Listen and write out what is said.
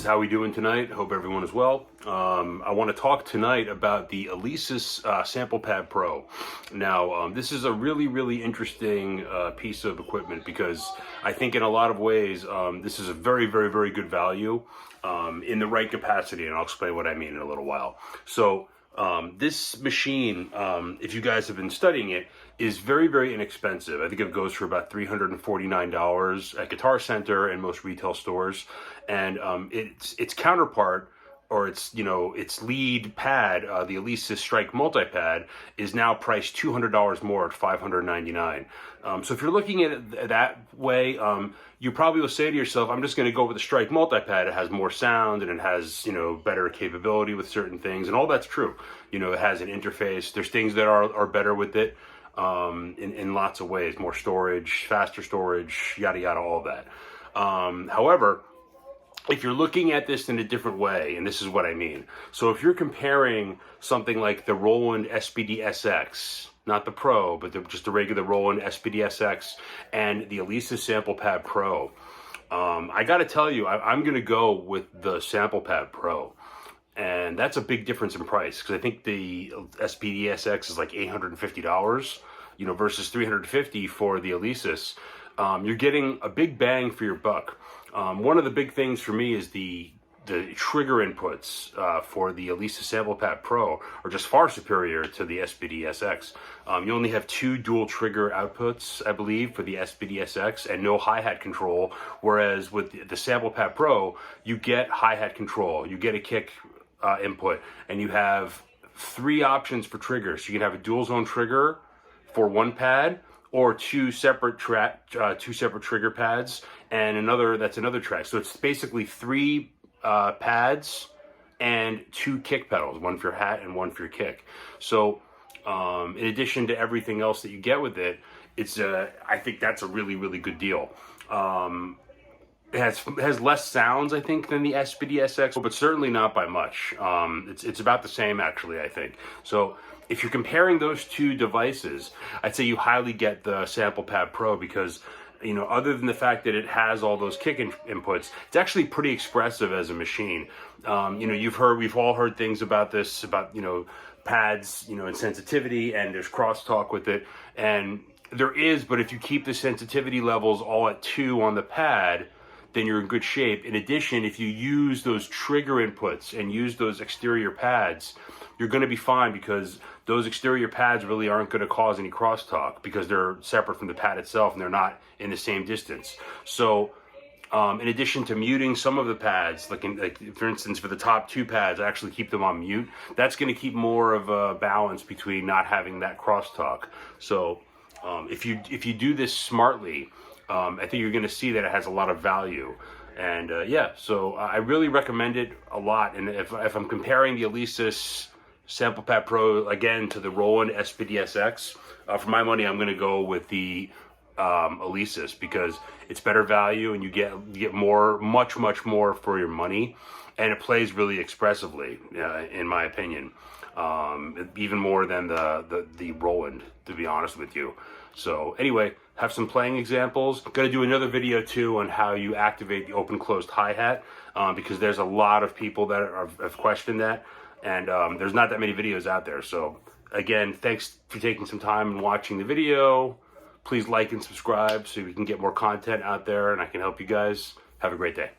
how we doing tonight? Hope everyone is well. I want to talk tonight about the Alesis Samplepad Pro. Now, this is a really interesting piece of equipment because I think in a lot of ways this is a very good value in the right capacity, and I'll explain what I mean in a little while. So this machine, if you guys have been studying it, is very inexpensive. I think it goes for about $349 at Guitar Center and most retail stores. And its counterpart, or its lead pad, the Alesis Strike Multipad, is now priced $200 more at $599. So if you're looking at it that way, you probably will say to yourself, I'm just going to go with the Strike Multipad. It has more sound and it has, better capability with certain things, and all that's true. It has an interface. There's things that are better with it in lots of ways, more storage, faster storage, yada, all of that. However, if you're looking at this in a different way, and this is what I mean. So if you're comparing something like the Roland SPD SX, not the Pro, but just the regular Roland SPD SX, and the Alesis Samplepad Pro, I got to tell you, I'm going to go with the Samplepad Pro. And that's a big difference in price, because I think the SPD SX is like $850, versus $350 for the Alesis. You're getting a big bang for your buck. One of the big things for me is the trigger inputs for the Alesis Samplepad Pro are just far superior to the SPD SX. You only have 2 dual trigger outputs, I believe, for the SPD SX, and no hi-hat control, whereas with the Samplepad Pro, you get hi-hat control, you get a kick input, and you have 3 options for triggers. You can have a dual zone trigger for one pad, or 2 separate trigger pads, and another track. So it's basically 3 pads and 2 kick pedals, one for your hat and one for your kick. So in addition to everything else that you get with it, I think that's a really good deal. It has less sounds, I think, than the SPD SX, but certainly not by much. It's about the same, actually, I think. So if you're comparing those 2 devices, I'd say you highly get the Samplepad Pro because, other than the fact that it has all those kick inputs, it's actually pretty expressive as a machine. We've all heard things about this, about, pads, and sensitivity, and there's crosstalk with it. And there is, but if you keep the sensitivity levels all at 2 on the pad, then you're in good shape. In addition, if you use those trigger inputs and use those exterior pads, you're going to be fine, because those exterior pads really aren't going to cause any crosstalk because they're separate from the pad itself and they're not in the same distance. So in addition to muting some of the pads, like for instance, for the top 2 pads, I actually keep them on mute. That's going to keep more of a balance between not having that crosstalk. So if you do this smartly, I think you're going to see that it has a lot of value. And so I really recommend it a lot. And if I'm comparing the Alesis Samplepad Pro again to the Roland SPD SX, for my money, I'm going to go with the Alesis, because it's better value and you get much more for your money, and it plays really expressively, in my opinion, even more than the Roland, to be honest with you. So anyway, have some playing examples. I'm going to do another video too on how you activate the open-closed hi-hat, because there's a lot of people that have questioned that, and there's not that many videos out there. So again, thanks for taking some time and watching the video. Please like and subscribe so we can get more content out there and I can help you guys. Have a great day.